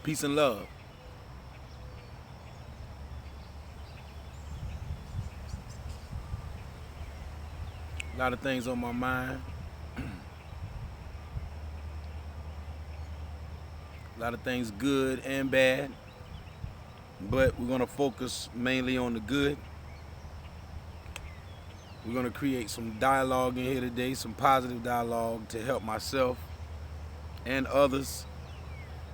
Peace and love. A lot of things on my mind. A lot of things good and bad. But we're going to focus mainly on the good. We're going to create some dialogue in here today, some positive dialogue to help myself and others.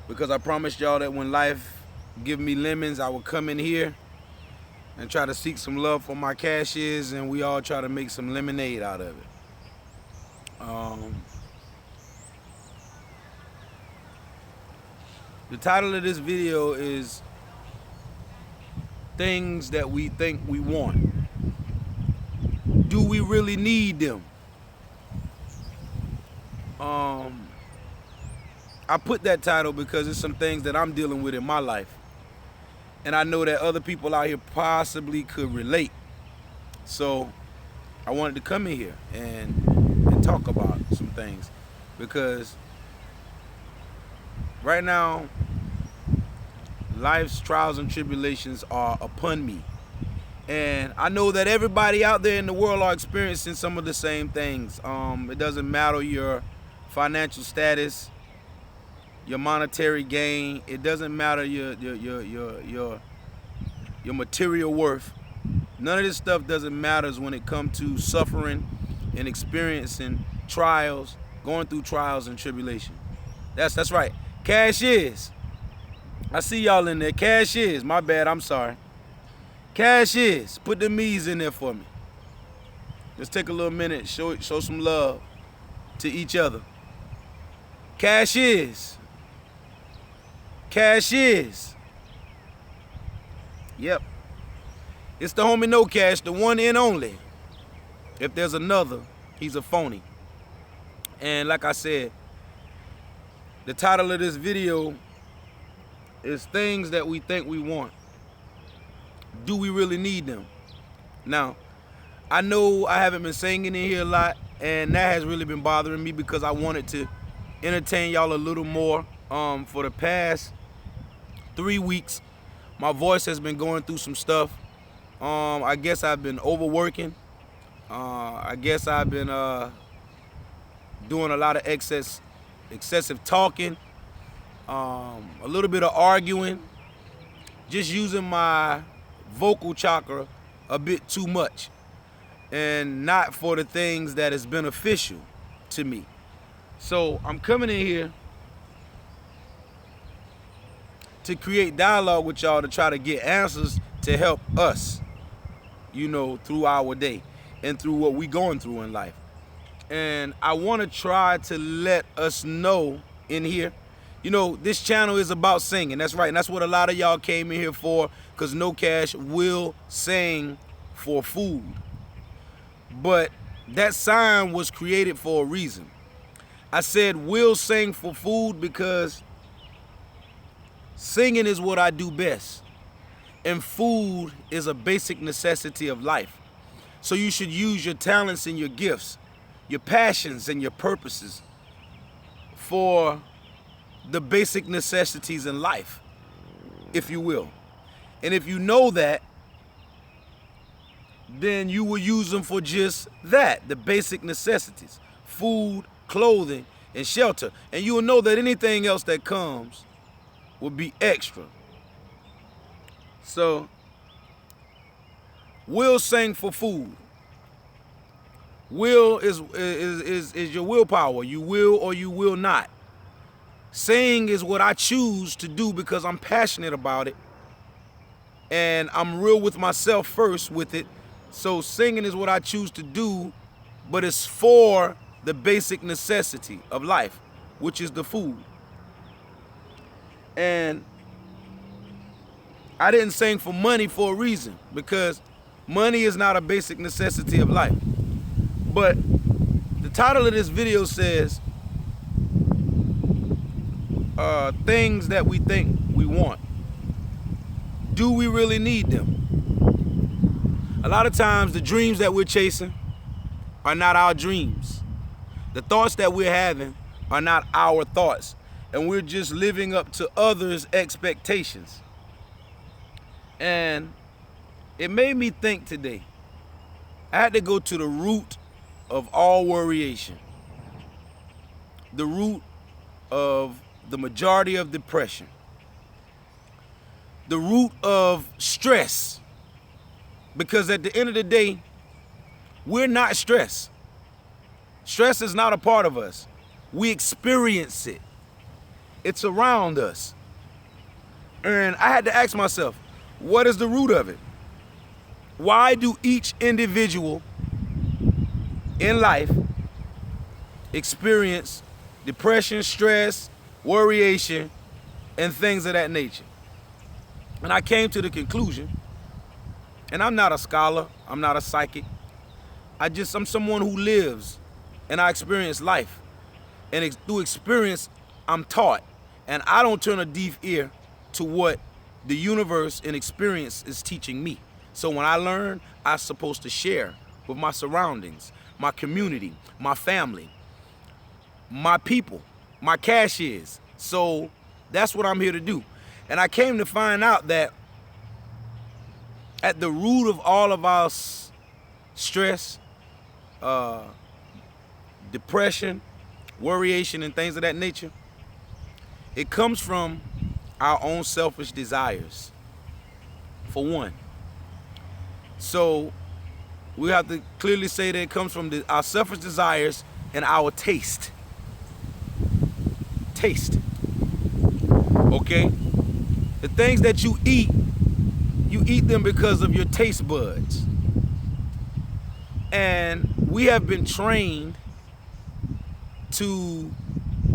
Because I promised y'all that when life give me lemons, I will come in here and try to seek some love for my cashiers, and we all try to make some lemonade out of it. The title of this video is Things That We Think We Want. Do we really need them? I put that title because it's some things that I'm dealing with in my life. And I know that other people out here possibly could relate. So I wanted to come in here and talk about some things. Because right now, life's trials and tribulations are upon me. And I know that everybody out there in the world are experiencing some of the same things. It doesn't matter your financial status, your monetary gain. It doesn't matter your material worth. None of this stuff doesn't matter when it comes to suffering and experiencing trials, going through trials and tribulation. That's right. Cash is. I see y'all in there. Cash is. My bad. I'm sorry. Cash is. Put the me's in there for me. Let's take a little minute. Show some love to each other. Cash is. Cash is. Yep. It's the homie No Cash, the one and only. If there's another, he's a phony. And like I said, the title of this video is Things That We Think We Want. Do we really need them? Now, I know I haven't been singing in here a lot, and that has really been bothering me because I wanted to entertain y'all a little more. For the past 3 weeks, my voice has been going through some stuff. I guess I've been overworking. I guess I've been doing a lot of excessive talking, a little bit of arguing, just using my vocal chakra a bit too much, and not for the things that is beneficial to me. So I'm coming in here to create dialogue with y'all to try to get answers to help us, you know, through our day and through what we going through in life. And I want to try to let us know in here, you know, this channel is about singing. That's right. And that's what a lot of y'all came in here for, because No Cash will sing for food. But that sign was created for a reason. I said will sing for food because singing is what I do best. And food is a basic necessity of life. So you should use your talents and your gifts, your passions and your purposes for the basic necessities in life, if you will. And if you know that, then you will use them for just that, the basic necessities, food, clothing, and shelter. And you will know that anything else that comes will be extra. So, will sing for food. Will is your willpower. You will or you will not. Sing is what I choose to do because I'm passionate about it. And I'm real with myself first with it. So singing is what I choose to do, but it's for the basic necessity of life, which is the food. And I didn't sing for money for a reason, because money is not a basic necessity of life. But the title of this video says, things that we think we want. Do we really need them? A lot of times the dreams that we're chasing are not our dreams. The thoughts that we're having are not our thoughts. and we're just living up to others' expectations. And it made me think today. I had to go to the root of all worryation, the root of the majority of depression, the root of stress. Because at the end of the day, we're not stressed. Stress is not a part of us. We experience it. It's around us. And I had to ask myself, what is the root of it? Why do each individual in life experience depression, stress, worryation, and things of that nature? And I came to the conclusion, and I'm not a scholar, I'm not a psychic, I'm someone who lives and I experience life. And through experience, I'm taught. And I don't turn a deaf ear to what the universe and experience is teaching me. So when I learn, I'm supposed to share with my surroundings, my community, my family, my people, my cashiers. So that's what I'm here to do. And I came to find out that at the root of all of our stress, depression, worryation, and things of that nature, it comes from our own selfish desires, for one. So we have to clearly say that it comes from our selfish desires and our taste. Taste. Okay? The things that you eat them because of your taste buds. And we have been trained to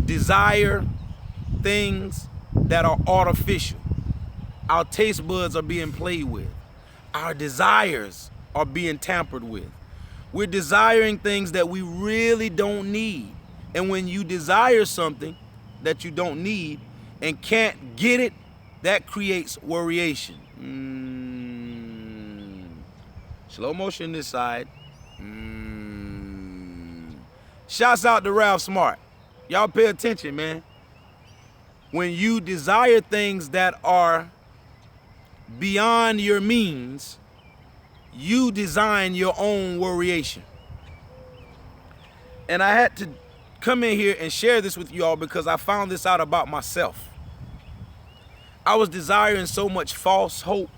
desire things that are artificial. Our taste buds are being played with. Our desires are being tampered with. We're desiring things that we really don't need. And when you desire something that you don't need and can't get it, that creates worryation. Slow motion this side. Shouts out to Ralph Smart. Y'all pay attention, man. When you desire things that are beyond your means, you design your own worryation. And I had to come in here and share this with you all because I found this out about myself. I was desiring so much false hope.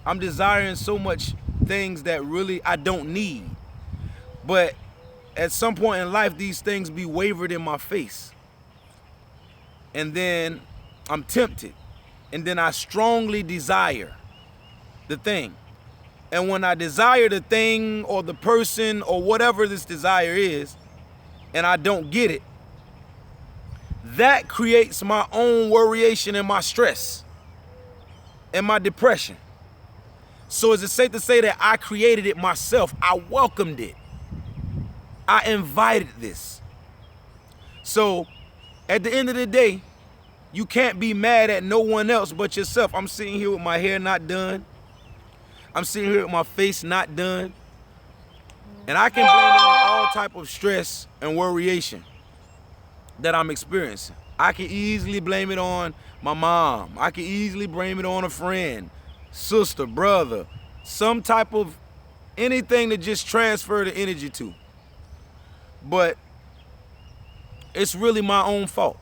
I'm desiring so much things that really I don't need. But at some point in life, these things be wavered in my face. And then I'm tempted. And then I strongly desire the thing. And when I desire the thing or the person or whatever this desire is, and I don't get it, that creates my own worryation and my stress and my depression. So is it safe to say that I created it myself? I welcomed it. I invited this. So at the end of the day, you can't be mad at no one else but yourself. I'm sitting here with my hair not done. I'm sitting here with my face not done. And I can blame it on all type of stress and worryation that I'm experiencing. I can easily blame it on my mom. I can easily blame it on a friend, sister, brother, some type of anything to just transfer the energy to. But it's really my own fault.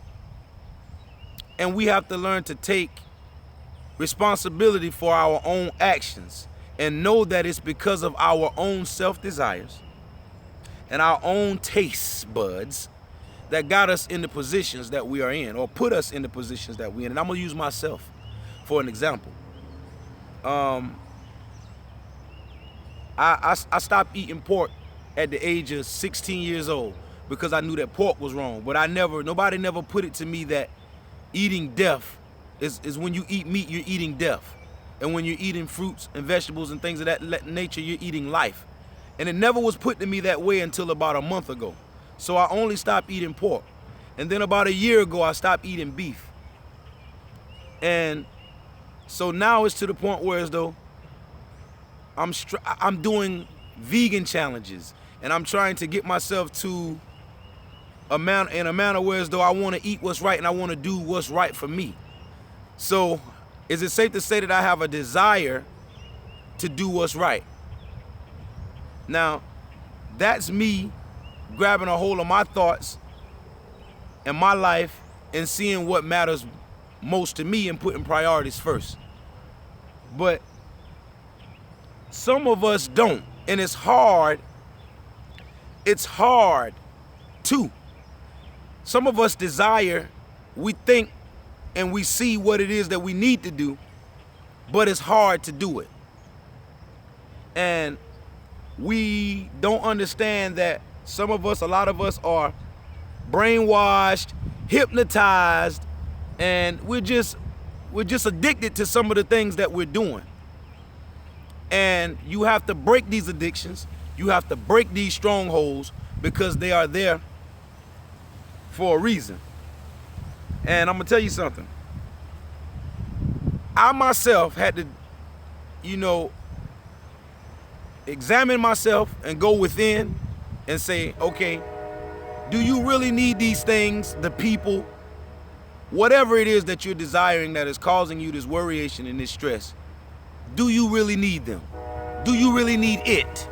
And we have to learn to take responsibility for our own actions and know that it's because of our own self-desires and our own taste buds that got us in the positions that we are in, or put us in the positions that we're in. And I'm gonna use myself for an example. I stopped eating pork at the age of 16 years old because I knew that pork was wrong. But nobody never put it to me that eating death is when you eat meat, you're eating death. And when you're eating fruits and vegetables and things of that nature, you're eating life. And it never was put to me that way until about a month ago. So I only stopped eating pork. And then about a year ago, I stopped eating beef. And so now it's to the point where as though I'm doing vegan challenges. And I'm trying to get myself to in a manner where as though I want to eat what's right and I want to do what's right for me. So is it safe to say that I have a desire to do what's right? Now, that's me grabbing a hold of my thoughts and my life and seeing what matters most to me and putting priorities first. But some of us don't, and it's hard. It's hard too. Some of us desire, we think and we see what it is that we need to do, but it's hard to do it. And we don't understand that some of us, a lot of us are brainwashed, hypnotized, and we're just addicted to some of the things that we're doing. And you have to break these addictions. You have to break these strongholds because they are there for a reason. And I'm gonna tell you something. I myself had to, examine myself and go within and say, okay, do you really need these things, the people, whatever it is that you're desiring that is causing you this worryation and this stress? Do you really need them? Do you really need it?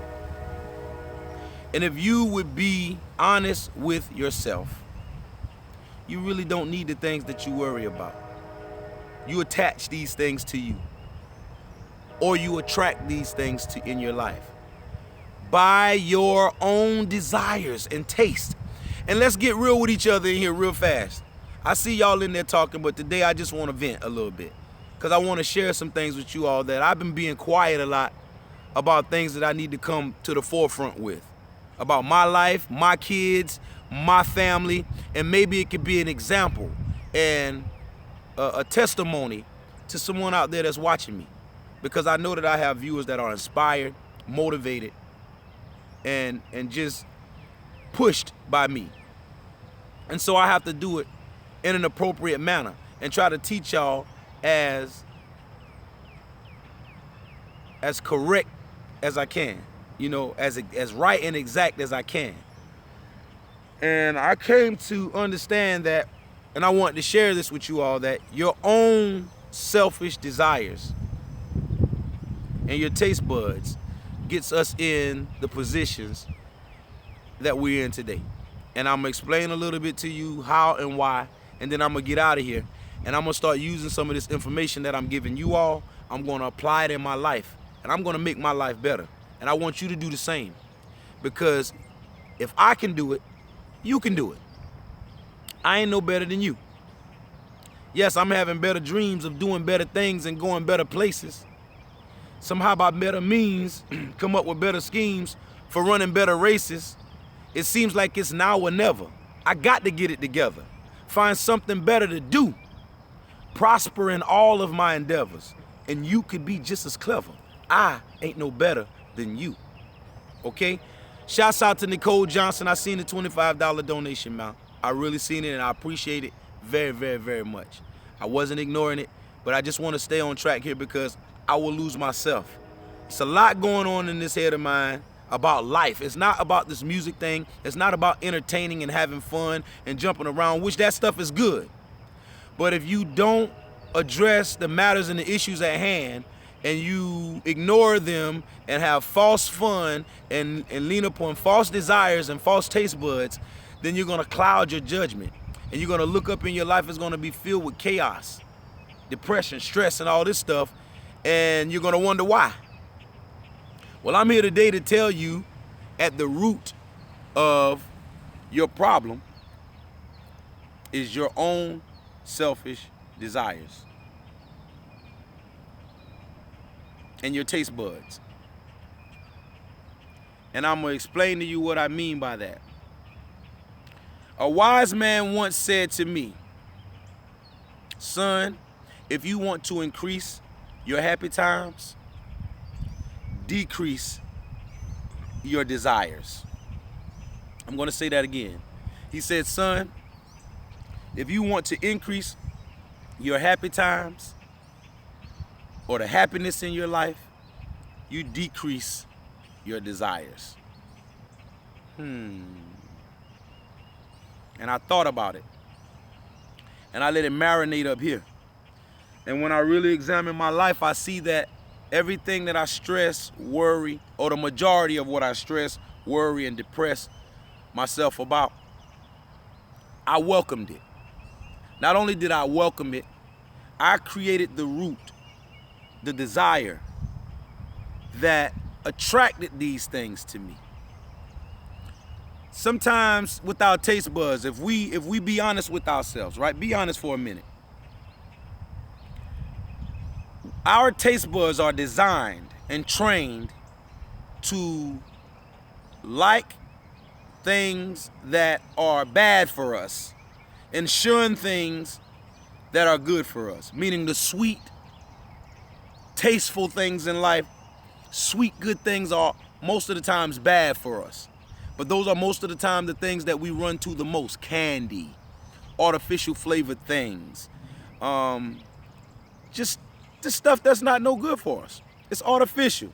And if you would be honest with yourself, you really don't need the things that you worry about. You attach these things to you, or you attract these things to in your life by your own desires and taste. And let's get real with each other in here real fast. I see y'all in there talking, but today I just want to vent a little bit because I want to share some things with you all that I've been being quiet a lot about, things that I need to come to the forefront with, about my life, my kids, my family, and maybe it could be an example and a testimony to someone out there that's watching me, because I know that I have viewers that are inspired, motivated, and just pushed by me. And so I have to do it in an appropriate manner and try to teach y'all as correct as I can, as right and exact as I can. And I came to understand that, and I want to share this with you all, that your own selfish desires and your taste buds gets us in the positions that we're in today. And I'm gonna explain a little bit to you how and why, and then I'm gonna get out of here. And I'm gonna start using some of this information that I'm giving you all. I'm gonna apply it in my life, and I'm gonna make my life better. And I want you to do the same, because if I can do it, you can do it. I ain't no better than you. Yes, I'm having better dreams of doing better things and going better places. Somehow by better means, come up with better schemes for running better races. It seems like it's now or never. I got to get it together. Find something better to do. Prosper in all of my endeavors. And you could be just as clever. I ain't no better than you. Okay? Shouts out to Nicole Johnson. I seen the $25 donation amount. I really seen it, and I appreciate it very, very, very much. I wasn't ignoring it, but I just want to stay on track here because I will lose myself. It's a lot going on in this head of mine about life. It's not about this music thing. It's not about entertaining and having fun and jumping around, which that stuff is good. But if you don't address the matters and the issues at hand, and you ignore them and have false fun and lean upon false desires and false taste buds, then you're gonna cloud your judgment. And you're gonna look up in your life, it's gonna be filled with chaos, depression, stress, and all this stuff. And you're gonna wonder why. Well, I'm here today to tell you at the root of your problem is your own selfish desires and your taste buds. And I'm gonna explain to you what I mean by that. A wise man once said to me, son, if you want to increase your happy times, decrease your desires. I'm gonna say that again. He said, son, if you want to increase your happy times or the happiness in your life, you decrease your desires. And I thought about it. And I let it marinate up here. And when I really examine my life, I see that everything that I stress, worry, or the majority of what I stress, worry, and depress myself about, I welcomed it. Not only did I welcome it, I created the root, the desire that attracted these things to me. Sometimes with our taste buds, if we be honest with ourselves, right? Be honest for a minute. Our taste buds are designed and trained to like things that are bad for us and shun things that are good for us, meaning the sweet, tasteful things in life. Sweet, good things are most of the times bad for us. But those are most of the time the things that we run to the most. Candy, artificial flavored things, just the stuff that's not no good for us. It's artificial.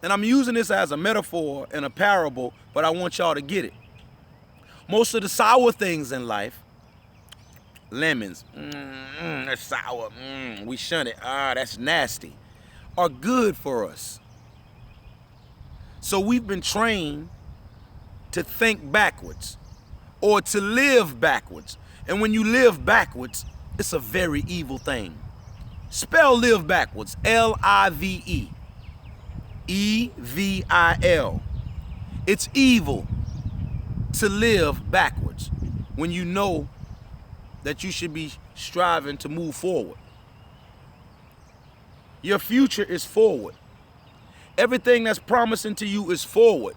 And I'm using this as a metaphor and a parable, but I want y'all to get it. Most of the sour things in life, lemons, that's sour, we shun it, that's nasty, are good for us. So we've been trained to think backwards or to live backwards. And when you live backwards, it's a very evil thing. Spell live backwards, L-I-V-E, E-V-I-L. It's evil to live backwards when you know that you should be striving to move forward. Your future is forward. Everything that's promising to you is forward.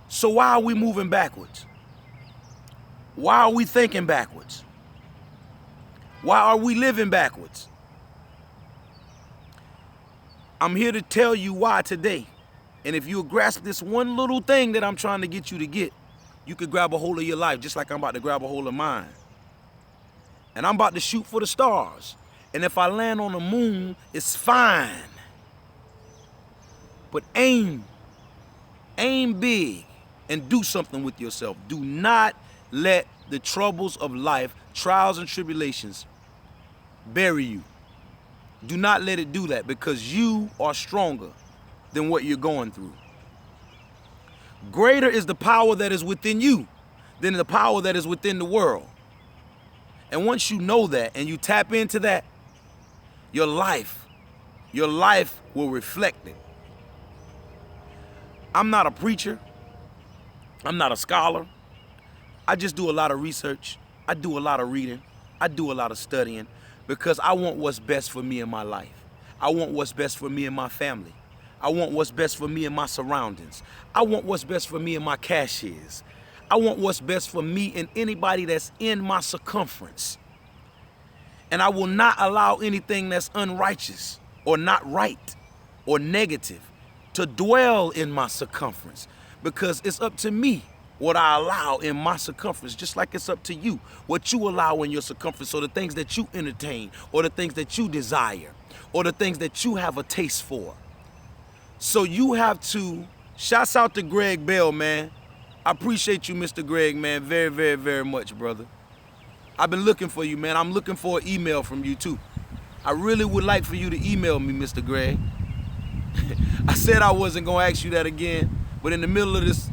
So why are we moving backwards? Why are we thinking backwards? Why are we living backwards? I'm here to tell you why today. And if you'll grasp this one little thing that I'm trying to get you to get, you could grab a hold of your life just like I'm about to grab a hold of mine. And I'm about to shoot for the stars. And if I land on the moon, it's fine. But aim big and do something with yourself. Do not let the troubles of life, trials and tribulations, bury you. Do not let it do that, because you are stronger than what you're going through. Greater is the power that is within you than the power that is within the world. And once you know that and you tap into that, your life will reflect it. I'm not a preacher. I'm not a scholar. I just do a lot of research. I do a lot of reading. I do a lot of studying because I want what's best for me in my life. I want what's best for me and my family. I want what's best for me and my surroundings. I want what's best for me and my cashiers. I want what's best for me and anybody that's in my circumference. And I will not allow anything that's unrighteous or not right or negative to dwell in my circumference, because it's up to me what I allow in my circumference, just like it's up to you what you allow in your circumference. So the things that you entertain, or the things that you desire, or the things that you have a taste for. So you have to, shouts out to Greg Bell, man. I appreciate you, Mr. Greg, man, very, very, very much, brother. I've been looking for you, man. I'm looking for an email from you, too. I really would like for you to email me, Mr. Greg. I said I wasn't going to ask you that again, but in the middle of this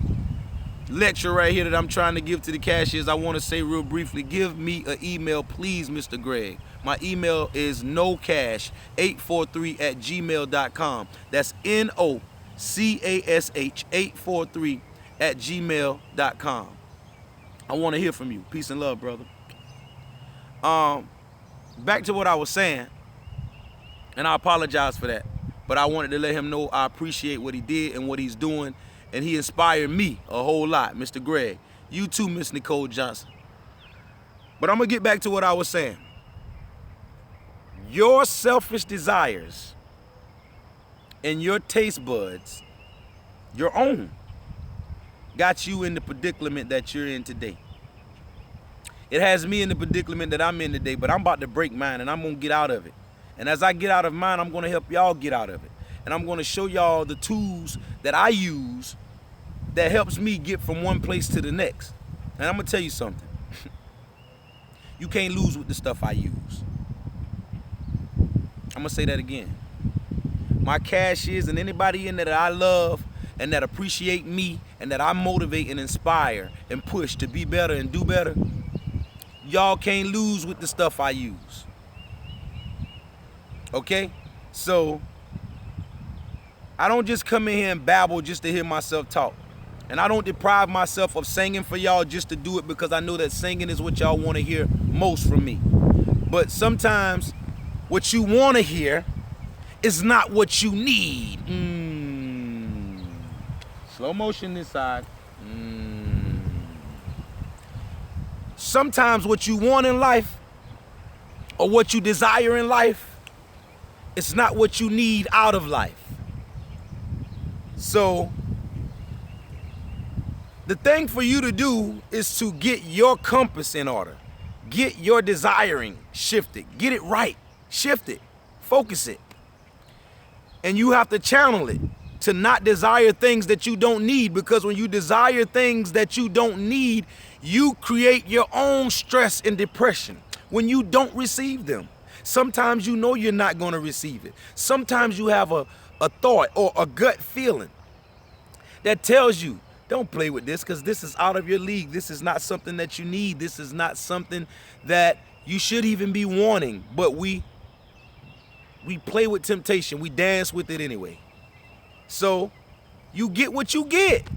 lecture right here that I'm trying to give to the cashiers, I want to say real briefly, give me an email, please, Mr. Greg. My email is kNowcash843@gmail.com. That's NOCASH843@gmail.com. I want to hear from you. Peace and love, brother. Back to what I was saying, and I apologize for that, but I wanted to let him know I appreciate what he did and what he's doing, and he inspired me a whole lot, Mr. Greg. You too, Miss Nicole Johnson. But I'm going to get back to what I was saying. Your selfish desires and your taste buds, your own, got you in the predicament that you're in today. It has me in the predicament that I'm in today, but I'm about to break mine, and I'm going to get out of it. And as I get out of mine, I'm going to help y'all get out of it. And I'm going to show y'all the tools that I use that helps me get from one place to the next. And I'm gonna tell you something. You can't lose with the stuff I use. I'm gonna say that again. My cash is, and anybody in there that I love and that appreciate me and that I motivate and inspire and push to be better and do better, y'all can't lose with the stuff I use. Okay? So I don't just come in here and babble just to hear myself talk. And I don't deprive myself of singing for y'all just to do it because I know that singing is what y'all want to hear most from me. But sometimes what you want to hear is not what you need. Slow motion this side. Sometimes what you want in life or what you desire in life, it's not what you need out of life. So the thing for you to do is to get your compass in order. Get your desiring shifted. Get it right. Shift it. Focus it. And you have to channel it to not desire things that you don't need, because when you desire things that you don't need, you create your own stress and depression when you don't receive them. Sometimes you know you're not going to receive it. Sometimes you have a thought or a gut feeling that tells you, don't play with this because this is out of your league. This is not something that you need. This is not something that you should even be wanting. But we play with temptation. We dance with it anyway. So you get what you get.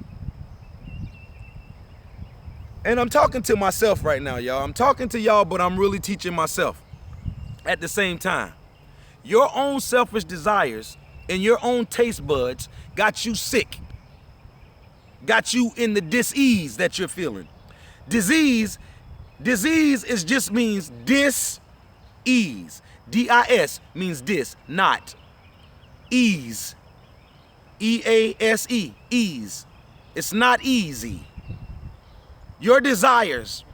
And I'm talking to myself right now, y'all. I'm talking to y'all, but I'm really teaching myself at the same time. Your own selfish desires and your own taste buds got you sick. Got you in the dis-ease that you're feeling. Disease is just means dis-ease. D-I-S means dis, not. Ease. E-A-S-E, ease. It's not easy. Your desires,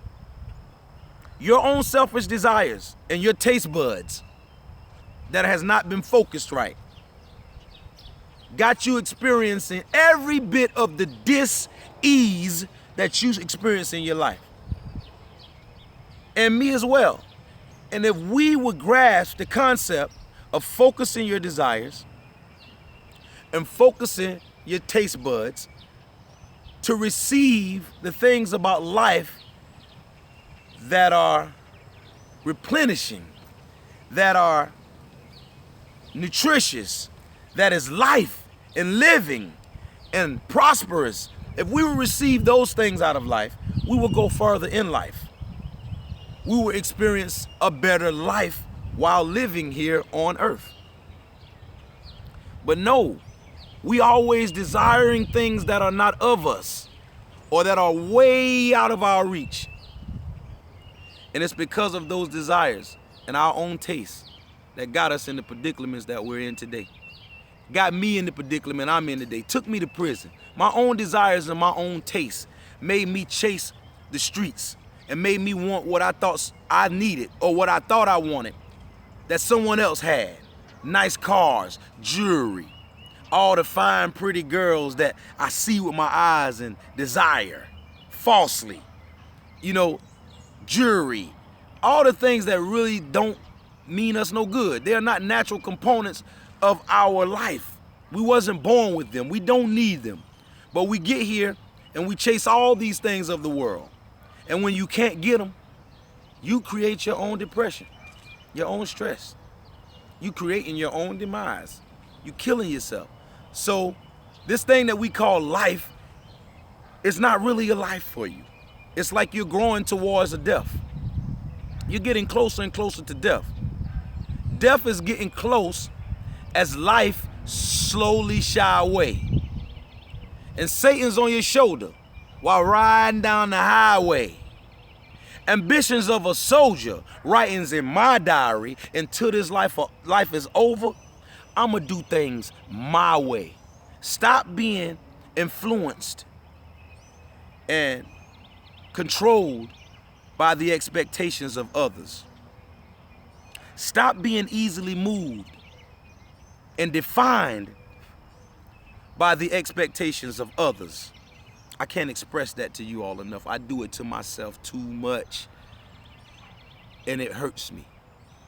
your own selfish desires and your taste buds that has not been focused right, got you experiencing every bit of the dis-ease that you experience in your life. And me as well. And if we would grasp the concept of focusing your desires and focusing your taste buds to receive the things about life that are replenishing, that are nutritious, that is life and living and prosperous, if we will receive those things out of life, we will go further in life. We will experience a better life while living here on earth. But no, we always desiring things that are not of us or that are way out of our reach. And it's because of those desires and our own tastes that got us in the predicaments that we're in today. Got me in the predicament I'm in today. Took me to prison. My own desires and my own tastes made me chase the streets and made me want what I thought I needed or what I thought I wanted that someone else had. Nice cars, jewelry, all the fine, pretty girls that I see with my eyes and desire falsely. You know, jewelry, all the things that really don't mean us no good. They're not natural components of our life. We wasn't born with them. We don't need them. But we get here and we chase all these things of the world. And when you can't get them, you create your own depression, your own stress. You creating your own demise. You killing yourself. So this thing that we call life is not really a life for you. It's like you're growing towards a death. You're getting closer and closer to death. Death is getting close as life slowly shy away. And Satan's on your shoulder while riding down the highway. Ambitions of a soldier, writings in my diary, until this life is over, I'ma do things my way. Stop being influenced and controlled by the expectations of others. Stop being easily moved and defined by the expectations of others. I can't express that to you all enough. I do it to myself too much. And it hurts me.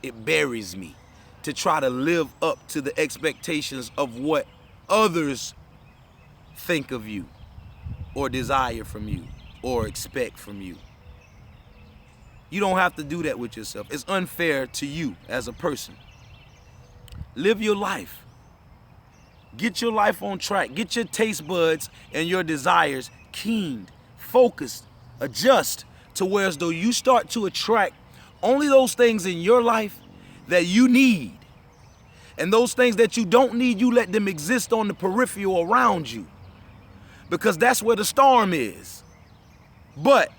It buries me to try to live up to the expectations of what others think of you or desire from you or expect from you. You don't have to do that with yourself. It's unfair to you as a person. Live your life. Get your life on track. Get your taste buds and your desires keened, focused, adjust to where as though you start to attract only those things in your life that you need. And those things that you don't need, you let them exist on the peripheral around you. Because that's where the storm is. But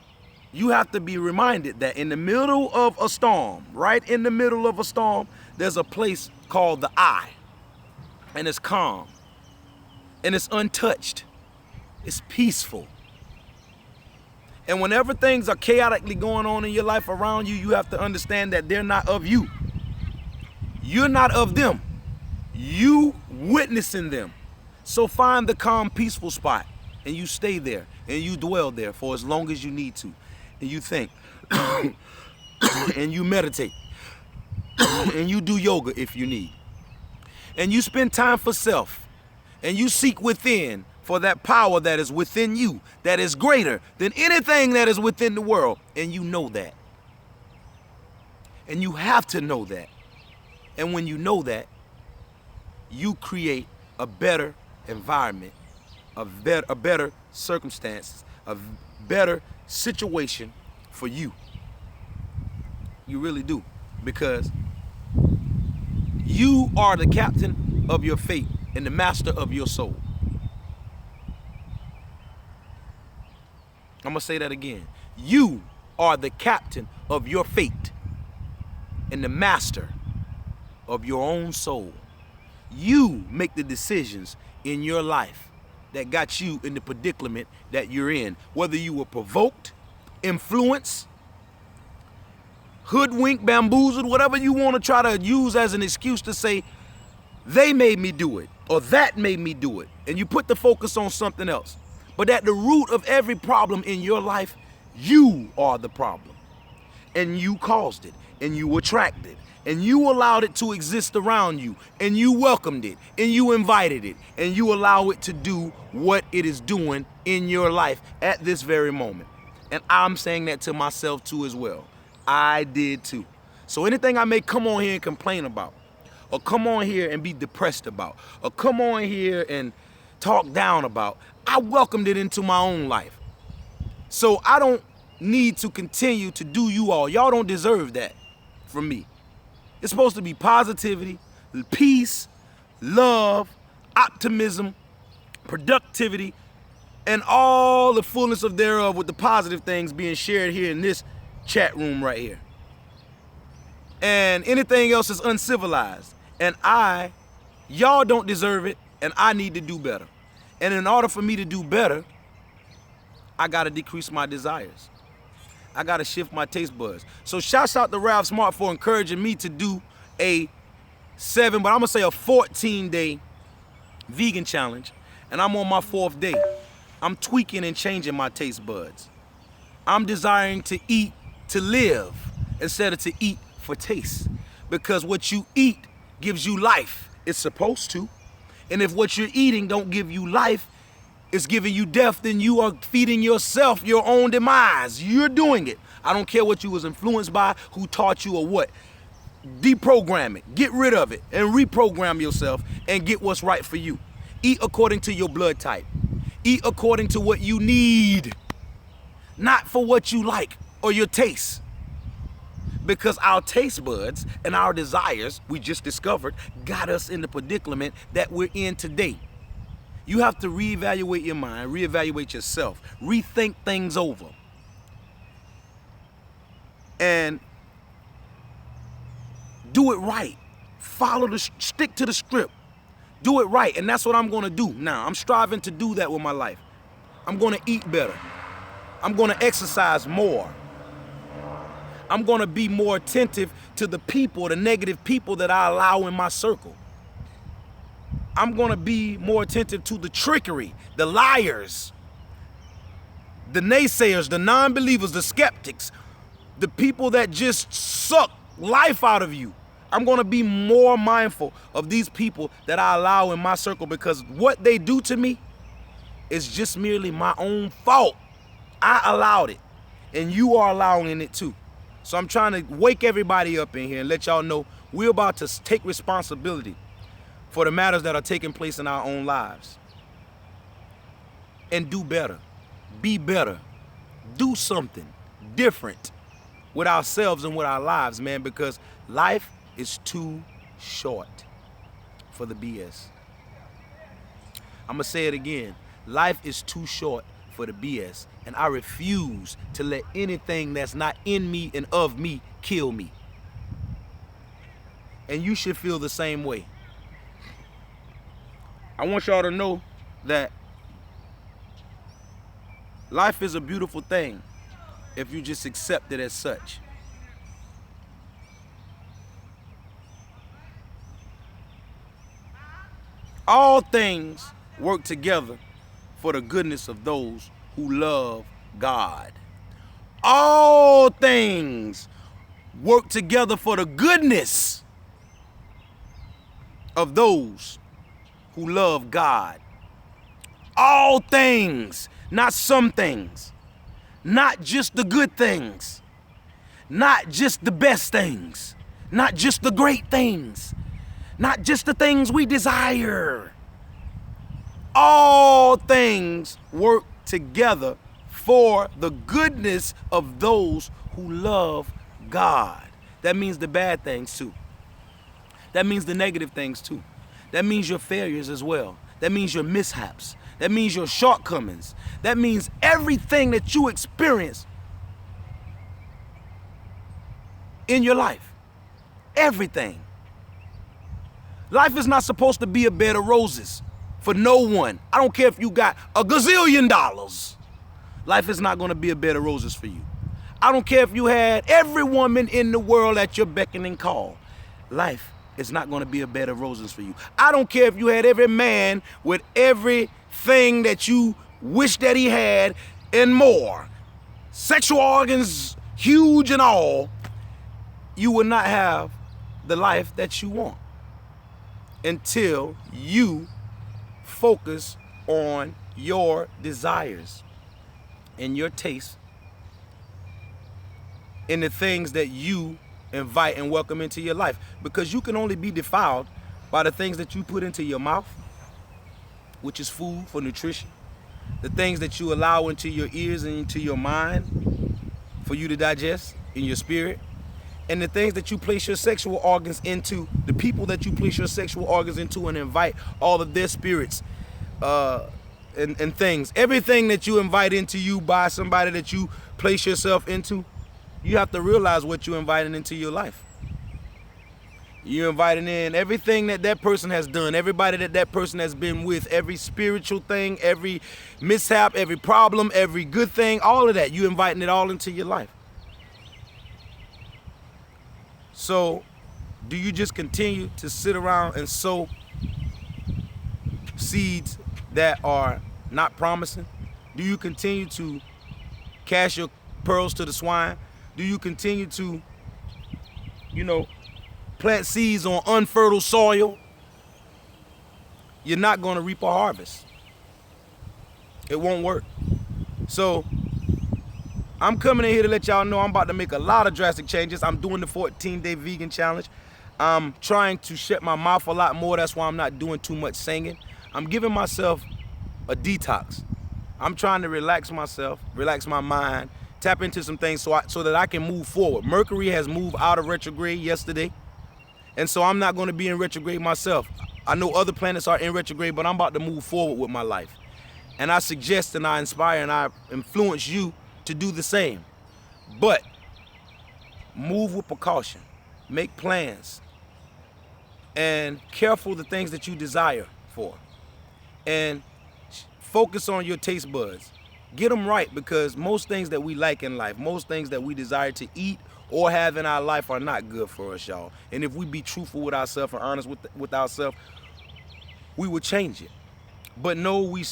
you have to be reminded that in the middle of a storm, right in the middle of a storm, there's a place called the eye. And it's calm. And it's untouched. It's peaceful. And whenever things are chaotically going on in your life around you, you have to understand that they're not of you. You're not of them. You witnessing them. So find the calm, peaceful spot and you stay there and you dwell there for as long as you need to. And you think and you meditate and you do yoga if you need. And you spend time for self and you seek within for that power that is within you, that is greater than anything that is within the world. And you know that. And you have to know that. And when you know that, you create a better environment, a better circumstances, a better situation for you. You really do. Because you are the captain of your fate and the master of your soul. I'm going to say that again. You are the captain of your fate and the master of your own soul. You make the decisions in your life that got you in the predicament that you're in. Whether you were provoked, influenced, hoodwinked, bamboozled, whatever you want to try to use as an excuse to say, they made me do it, or that made me do it. And you put the focus on something else. But at the root of every problem in your life, you are the problem. And you caused it, and you attracted it, and you allowed it to exist around you, and you welcomed it, and you invited it, and you allow it to do what it is doing in your life at this very moment. And I'm saying that to myself too as well. I did too. So anything I may come on here and complain about, or come on here and be depressed about, or come on here and talk down about, I welcomed it into my own life. So I don't need to continue to do you all. Y'all don't deserve that from me. It's supposed to be positivity, peace, love, optimism, productivity, and all the fullness of thereof, with the positive things being shared here in this chat room right here. And anything else is uncivilized. And y'all don't deserve it, and I need to do better. And in order for me to do better, I gotta decrease my desires. I gotta shift my taste buds. So shouts out to Ralph Smart for encouraging me to do a 14-day vegan challenge. And I'm on my 4th day. I'm tweaking and changing my taste buds. I'm desiring to eat to live instead of to eat for taste. Because what you eat gives you life. It's supposed to. And if what you're eating don't give you life, it's giving you death, then you are feeding yourself your own demise. You're doing it. I don't care what you was influenced by, who taught you or what. Deprogram it, get rid of it, and reprogram yourself and get what's right for you. Eat according to your blood type. Eat according to what you need, not for what you like or your taste. Because our taste buds and our desires, we just discovered, got us in the predicament that we're in today. You have to reevaluate your mind, reevaluate yourself, rethink things over. And do it right. Stick to the script. Do it right. And that's what I'm going to do now. I'm striving to do that with my life. I'm going to eat better. I'm going to exercise more. I'm going to be more attentive to the people, the negative people that I allow in my circle. I'm going to be more attentive to the trickery, the liars, the naysayers, the non-believers, the skeptics, the people that just suck life out of you. I'm going to be more mindful of these people that I allow in my circle, because what they do to me is just merely my own fault. I allowed it, and you are allowing it too. So I'm trying to wake everybody up in here and let y'all know we're about to take responsibility for the matters that are taking place in our own lives. And do better. Be better. Do something different with ourselves and with our lives, man, because life is too short for the BS. I'm going to say it again. Life is too short for the BS, and I refuse to let anything that's not in me and of me kill me. And you should feel the same way. I want y'all to know that life is a beautiful thing if you just accept it as such. All things work together for the goodness of those who love God. All things work together for the goodness of those who love God. All things, not some things, not just the good things, not just the best things, not just the great things, not just the things we desire. All things work together for the goodness of those who love God. That means the bad things too. That means the negative things too. That means your failures as well. That means your mishaps. That means your shortcomings. That means everything that you experience in your life. Everything. Life is not supposed to be a bed of roses for no one. I don't care if you got $1 gazillion. Life is not going to be a bed of roses for you. I don't care if you had every woman in the world at your beck and call. Life is not going to be a bed of roses for you. I don't care if you had every man with everything that you wish that he had and more. Sexual organs huge and all. You will not have the life that you want until you focus on your desires and your taste in the things that you invite and welcome into your life. Because you can only be defiled by the things that you put into your mouth, which is food for nutrition, the things that you allow into your ears and into your mind for you to digest in your spirit, and the things that you place your sexual organs into, the people that you place your sexual organs into and invite all of their spirits and things. Everything that you invite into you by somebody that you place yourself into, you have to realize what you're inviting into your life. You're inviting in everything that that person has done, everybody that that person has been with, every spiritual thing, every mishap, every problem, every good thing, all of that. You're inviting it all into your life. So, do you just continue to sit around and sow seeds that are not promising? Do you continue to cast your pearls to the swine? Do you continue to, plant seeds on unfertile soil? You're not going to reap a harvest. It won't work. So, I'm coming in here to let y'all know I'm about to make a lot of drastic changes. I'm doing the 14-day vegan challenge. I'm trying to shut my mouth a lot more. That's why I'm not doing too much singing. I'm giving myself a detox. I'm trying to relax myself, relax my mind, tap into some things so that I can move forward. Mercury has moved out of retrograde yesterday, and so I'm not going to be in retrograde myself. I know other planets are in retrograde, but I'm about to move forward with my life. And I suggest and I inspire and I influence you to do the same. But move with precaution. Make plans. And careful the things that you desire for. And focus on your taste buds. Get them right, because most things that we like in life, most things that we desire to eat or have in our life are not good for us, y'all. And if we be truthful with ourselves and honest with ourselves, we would change it. But no, we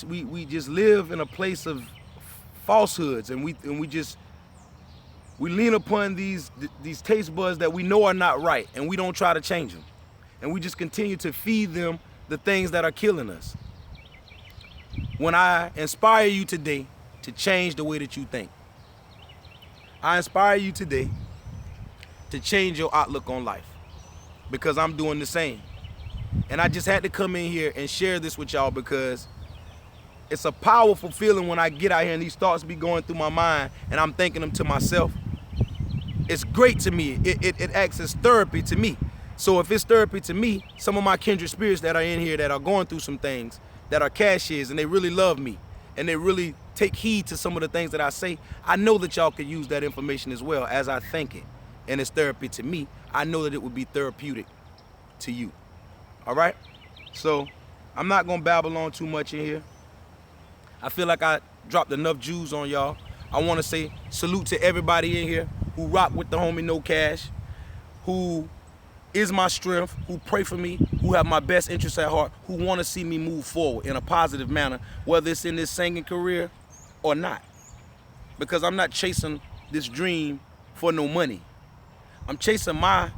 just live in a place of falsehoods, and we lean upon these taste buds that we know are not right, and we don't try to change them, and we just continue to feed them the things that are killing us. When I inspire you today to change the way that you think, I inspire you today to change your outlook on life, because I'm doing the same. And I just had to come in here and share this with y'all, because it's a powerful feeling when I get out here and these thoughts be going through my mind and I'm thinking them to myself. It's great to me. It acts as therapy to me. So if it's therapy to me, some of my kindred spirits that are in here that are going through some things, that are cashiers, and they really love me, and they really take heed to some of the things that I say, I know that y'all could use that information as well as I think it. And it's therapy to me. I know that it would be therapeutic to you. All right? So I'm not gonna babble on too much in here. I feel like I dropped enough Jews on y'all. I wanna say salute to everybody in here who rock with the homie kNOw, who is my strength, who pray for me, who have my best interests at heart, who wanna see me move forward in a positive manner, whether it's in this singing career or not. Because I'm not chasing this dream for no money. I'm chasing my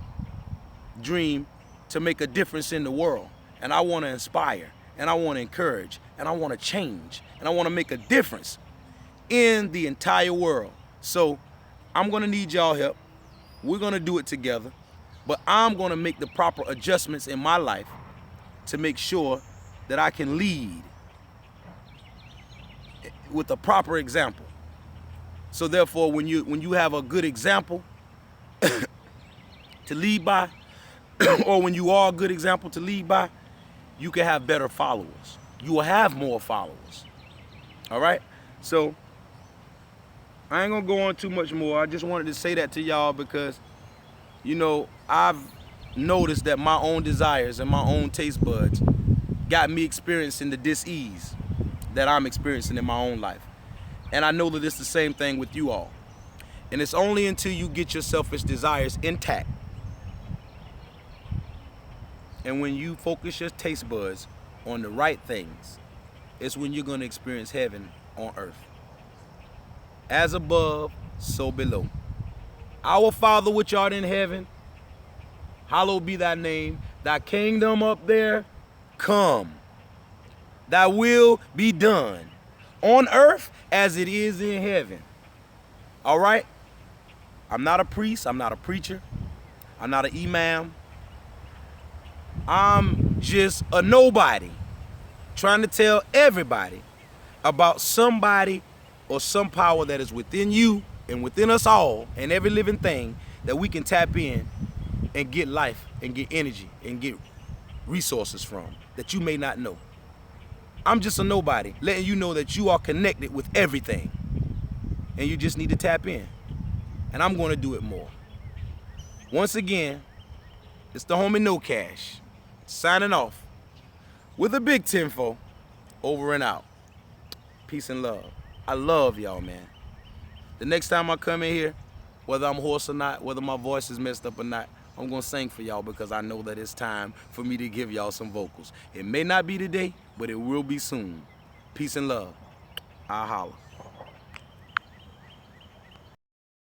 dream to make a difference in the world. And I want to inspire, and I want to encourage, and I want to change, and I want to make a difference in the entire world. So I'm going to need y'all help. We're going to do it together. But I'm going to make the proper adjustments in my life to make sure that I can lead with a proper example. So therefore, when you have a good example to lead by, or when you are a good example to lead by, you can have better followers. You will have more followers. All right? So I ain't gonna go on too much more. I just wanted to say that to y'all because, you know, I've noticed that my own desires and my own taste buds got me experiencing the dis-ease that I'm experiencing in my own life. And I know that it's the same thing with you all. And it's only until you get your selfish desires intact, and when you focus your taste buds on the right things, it's when you're going to experience heaven on earth. As above, so below. Our Father which art in heaven, hallowed be thy name. Thy kingdom up there, come. Thy will be done on earth as it is in heaven. All right? I'm not a priest. I'm not a preacher. I'm not an imam. I'm just a nobody trying to tell everybody about somebody or some power that is within you and within us all and every living thing that we can tap in and get life and get energy and get resources from that you may not know. I'm just a nobody letting you know that you are connected with everything and you just need to tap in. And I'm going to do it more. Once again, it's the homie kNOw signing off with a big 10-4, over and out. Peace and love. I love y'all, man. The next time I come in here, whether I'm hoarse or not, whether my voice is messed up or not, I'm going to sing for y'all because I know that it's time for me to give y'all some vocals. It may not be today, but it will be soon. Peace and love. I'll holler.